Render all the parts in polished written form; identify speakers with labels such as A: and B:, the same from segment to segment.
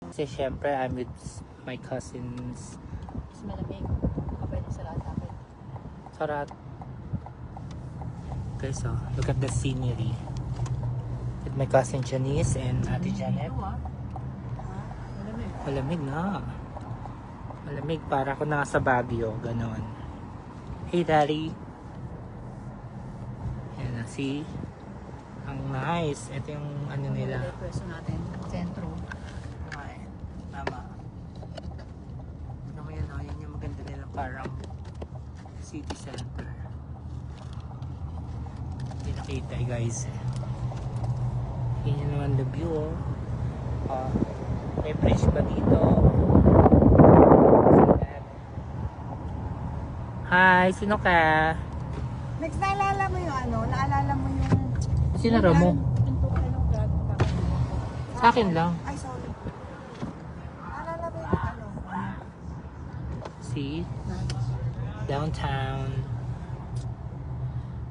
A: Kasi syempre, I'm with my cousins.
B: Mas malamig. Pwede sa lahat akin.
A: Sarat. Okay, so look at the scenery. With my cousin Janice and Ate Janet.
B: Malamig.
A: Malamig na. Malamig, para ako nasa Baguio. Ganon. Hey, Daddy. Yan na, see? Ang nice. Ito yung ano nila.
B: Ito yung pwesto natin. Sentro.
A: Okay. Tama. Ano mo yan, oh? Yan yung maganda nila. Parang city center. Hindi nakita eh, guys. Yan yun naman the view, oh. May bridge pa dito. Hi, sino ka?
C: Next, naalala mo yung ano? Naalala mo yung...
A: Sinara mo?
B: Pinto ka ng vlog.
A: Sa akin lang.
C: Ay, sorry. Naalala mo yung ano?
A: See? Downtown.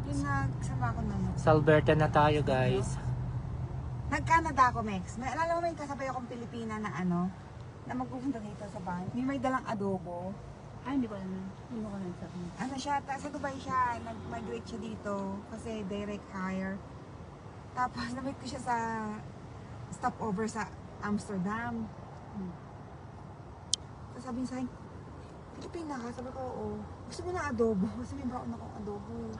C: Yung nagsama ko na no?
A: Sa Alberta na tayo, guys.
C: Nag-Canada ako, Mex. May, alala mo may kasabay akong Pilipina na ano? Na magpupunta dito sa bahay. May dalang adobo.
B: Ay, hindi ko alam. Hindi ko alam sa akin.
C: Ano siya, sa Dubai siya. Nag-migrate siya dito. Kasi direct hire. Tapos, na-meet ko siya sa stopover sa Amsterdam. Tapos sabi niya sa akin, Pilipina ka? Sabi ko, oo. Gusto mo na adobo? Kasi may baon akong adobo.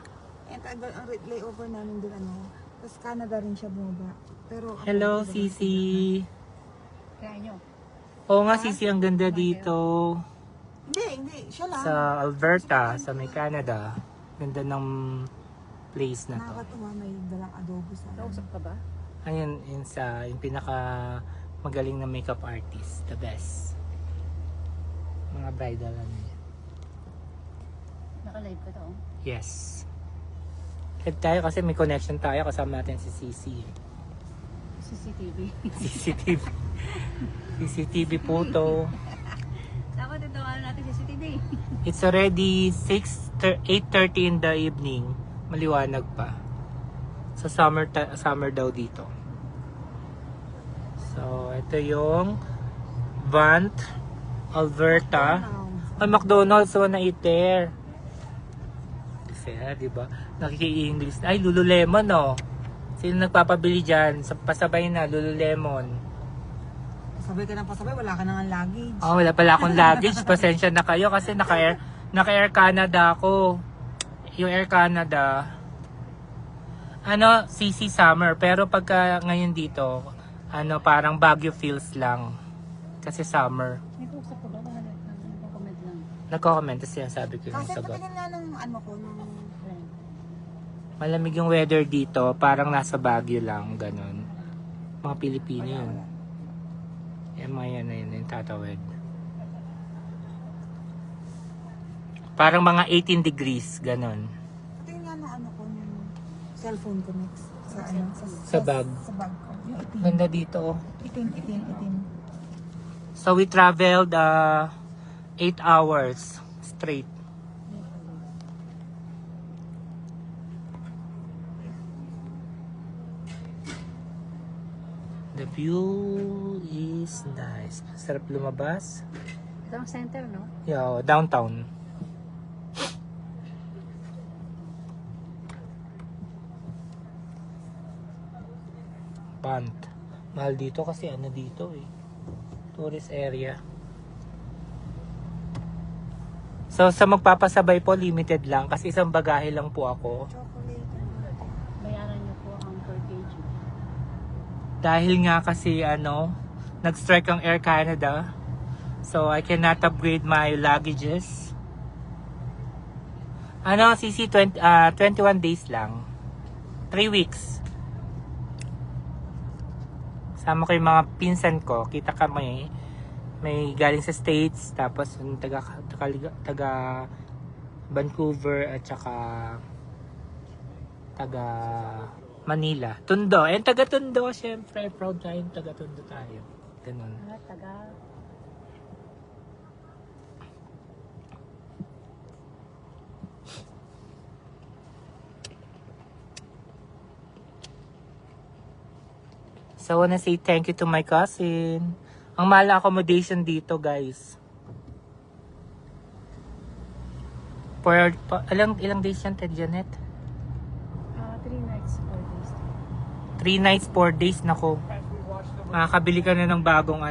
C: And ang layover namin doon, ano. Tapos Canada rin siya bumaba. Pero, ako,
A: Hello,
C: Canada
A: Sisi.
B: Kaya nyo.
A: Oo nga, Sisi, ang ganda dito.
C: Hindi. Siya lang.
A: Sa Alberta, sa may Canada. Ganda ng place na to.
C: Nakakatuwa, may dalang adobo sa
B: Kausap ka ba?
A: Ayun, yung pinaka magaling na makeup artist. The best. Mga bridal ano yan.
B: Naka-live ka to. Oh.
A: Yes. Live tayo kasi may connection tayo. Kasama natin si Sisi.
B: CCTV.
A: CCTV. CCTV po to.
B: Dapat ito ano natin CCTV.
A: It's already 8:30 in the evening. Maliwanag pa. So summer daw dito. So ito yung Vant, Alberta. Ay, McDonald's, wanna eat there. Kasi, di ba? Nakiki-English. Ay, Lululemon, oh. Sino nagpapabili dyan? Pasabay na, Lululemon.
C: Pasabay ka ng pasabay, wala ka nang luggage.
A: Oh, wala pala akong luggage. Pasensya na kayo kasi naka-Air Canada ako. Yung Air Canada, CC summer. Pero pagka ngayon dito, parang Baguio feels lang. Kasi summer.
B: May kausap ka ba? Nag-comment lang.
A: Nagko-comment kasi sabi ko yung
C: Kasi
A: sagot.
C: patingin nga nung ano ko, nung...
A: Malamig yung weather dito, parang nasa Baguio lang, ganun. Mga Pilipino yun. Yan mga yan, yung tatawid. Parang mga 18 degrees, ganun.
C: Patingin nga nung ano ko, nung cellphone ko next.
A: Sa bag.
C: Sa bag ko. Yung itim.
A: Ganda dito, oh.
C: Itim.
A: So we traveled 8 hours straight. The view is nice. Sarap lumabas.
B: Ito ang center, no?
A: Yeah, downtown. Pant. Mahal dito kasi dito eh. Tourist area. So sa magpapasabay po, limited lang kasi isang bagahe lang po ako.
C: Chocolate.
B: Bayaran nyo po ang per kg.
A: Dahil nga kasi nag-strike ang Air Canada. So I cannot upgrade my luggages. CC 21 days lang. 3 weeks. Sama ko yung mga pinsan ko, kita kami, may galing sa States, tapos yung taga Vancouver at saka taga Manila. Tondo. Taga Tondo, syempre. Proud tayo, taga Tondo tayo. Ganun.
B: Taga.
A: So I wanna say thank you to my cousin. Ang mahal na accommodation dito, guys. Ilang days yan, Ted Janet?
B: 3 nights, 4 days.
A: 3 nights, 4 days, nako. Makakabili ka na ng bagong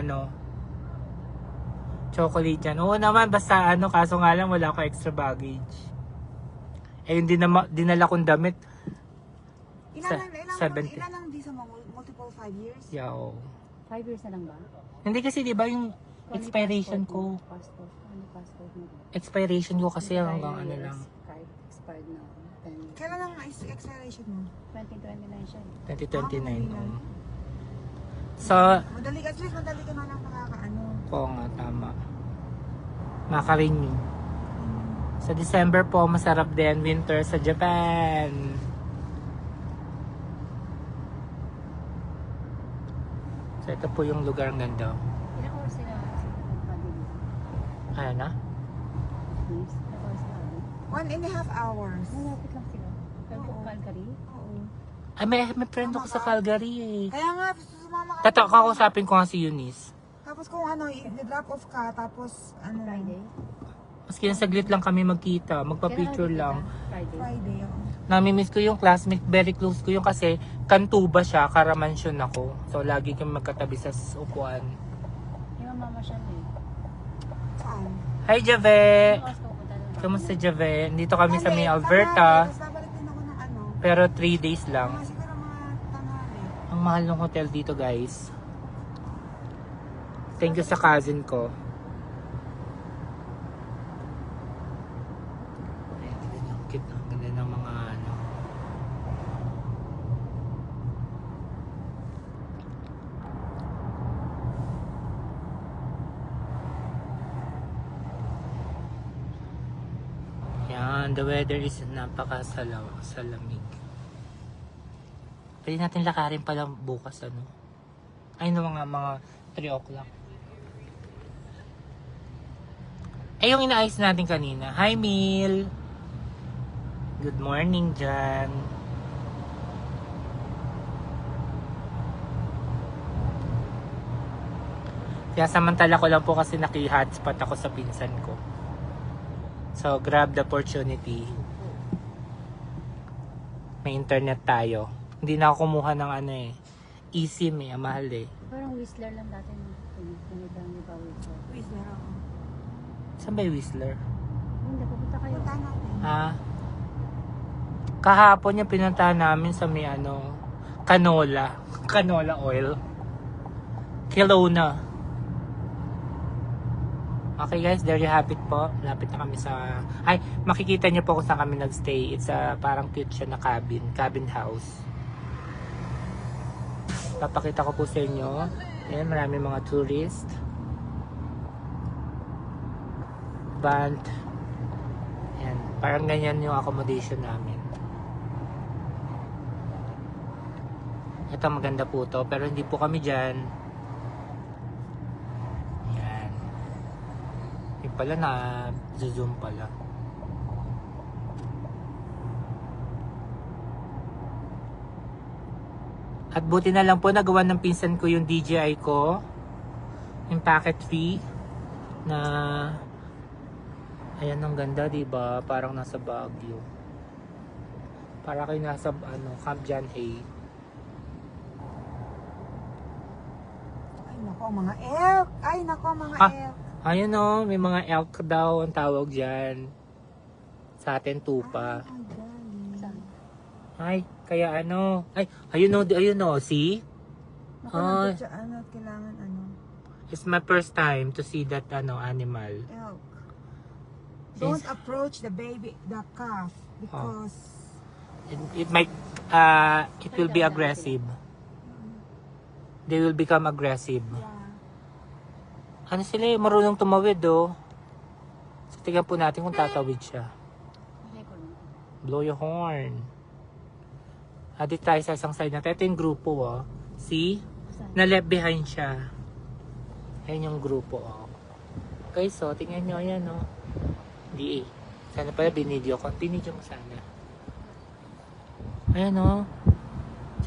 A: chocolate yan. Oo naman, basta kaso nga lang wala ko extra baggage. Eh, yung dinala kong damit.
C: Ilan lang visa mo? Multiple 5 years?
A: Yeah, oo.
B: 5 years na lang ba?
A: Hindi kasi, di ba, yung expiration ko.
B: Passport. Ano passport mo?
A: Expiration ko kasi hanggang lang.
B: Expired na. 10
C: Kailan ang expiration mo?
B: 2029 siya.
A: 2029.
C: Ah,
A: Oo. So,
C: Madali ka na lang makakaano.
A: oo nga, tama. Makarenew. Sa December po, masarap din winter sa Japan. So, ito po yung lugar, ang ganda.
B: Ilang oras sila nagpabili?
A: Ayan na.
B: Please? Ilang oras sila?
C: 1.5 hours.
B: Malapit lang sila. Pero
C: Oo.
B: Calgary?
C: Oo.
A: Ay, may friend ako sa Calgary eh.
C: Kaya nga, sumama ka.
A: Kakausapin ko nga si Eunice.
C: Tapos kung i-drop off ka, tapos
B: Friday?
A: Maski na saglit lang kami magkita, magpa-picture lang.
B: Friday.
C: Friday, oo.
A: Namimiss ko yung classmate, very close ko yung kasi Kantuba siya, Karamansyon ako. So, lagi kami magkatabi sa upuan.
B: Yung mama siya na eh.
C: Saan?
A: Hi, Jave!
B: Ilang oras ka pupunta doon?
A: Kamusta, Jave? Dito kami sa may
C: Tanghali,
A: Alberta,
C: tapos babalik din ako ng
A: pero 3 days lang.
C: siguro mga tanghali.
A: Ang mahal ng hotel dito, guys. Thank you sa cousin ko. Ayan, tignan yung cute. Ang ganda ng mga Yan, the weather is napakasalamig. Pwede natin lakarin pala bukas, Ay, no, mga 3 o'clock. Eh, yung inaayos natin kanina. Hi, Mil! Good morning, Jan. Kaya samantala ko lang po kasi naki-hotspot ako sa pinsan ko. So, grab the opportunity. May internet tayo. Hindi na ako kumuha ng eSIM ang mahal eh.
B: Parang Whistler lang dati nung pinagdang ni Bawal ko.
C: Whistler ako.
A: Saan ba yung Whistler?
B: Hindi, pupunta kayo.
C: Punta natin.
A: Kahapon yung pinuntahan namin sa may canola. Canola oil. Kelowna. Okay guys, there you have it po. Lapit na kami sa... Ay, makikita niyo po kung saan kami nagstay. It's parang cute siya na cabin house. Papakita ko po sa inyo. Ayan, marami mga tourist. Band. Ayan, parang ganyan yung accommodation namin. Ito maganda po to, pero hindi po kami dyan. Ayan. Yung pala na zoom pala. At buti na lang po nagawa ng pinsan ko yung DJI ko. Yung packet fee na ayan, ang ganda, diba? Parang nasa Baguio. Para kayo nasa Camp John Hay.
C: Ay, nako, mga elk. Ay, nako, mga elk.
A: Ayun may mga elk daw ang tawag dyan. Sa atin, tupa.
C: Ay, galing.
B: Saan?
A: Ay, kaya ay, ayun see?
C: Naku,
A: Ay.
C: kailangan
A: It's my first time to see that animal.
C: elk. Don't approach the calf because
A: It might, it will be aggressive. They will become aggressive.
C: yeah.
A: Sila marunong tumawid So, tingnan po natin kung tatawid siya.
B: Okay ko lang.
A: Blow your horn. Dito tayo sa isang side natin. Ito yung grupo, See?
B: Saan?
A: Na left behind siya. Ayan yung grupo, Okay, so, tingnan nyo, ayan, DA. Sana pala binidyo ko. Binidyo mo sana. Ayan,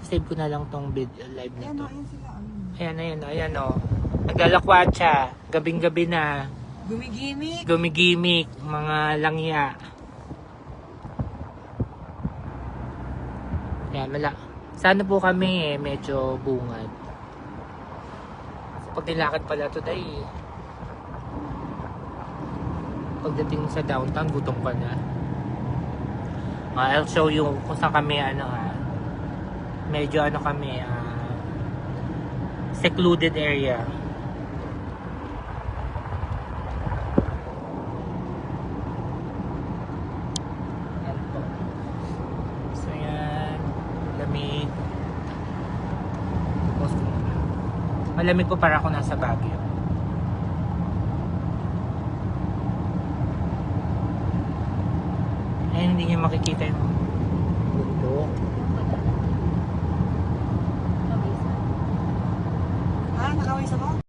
A: Sasave ko na lang tong live na
C: Ayan,
A: to.
C: ayan sila.
A: Ayan. Ang Dalakwatsa, gabing-gabi na,
C: Gumigimik.
A: gumigimik, mga langya. Yan, sana po kami medyo bungad. Pag nilakad pala today, pagdating sa downtown, gutom ka na. I'll show you kung saan kami, medyo kami, secluded area. Yan po. So yan, lamig. Tapos, malamig po para ako nasa Baguio. Eh, hindi niya makikita yung bundok.
C: Ah, nakawis ako?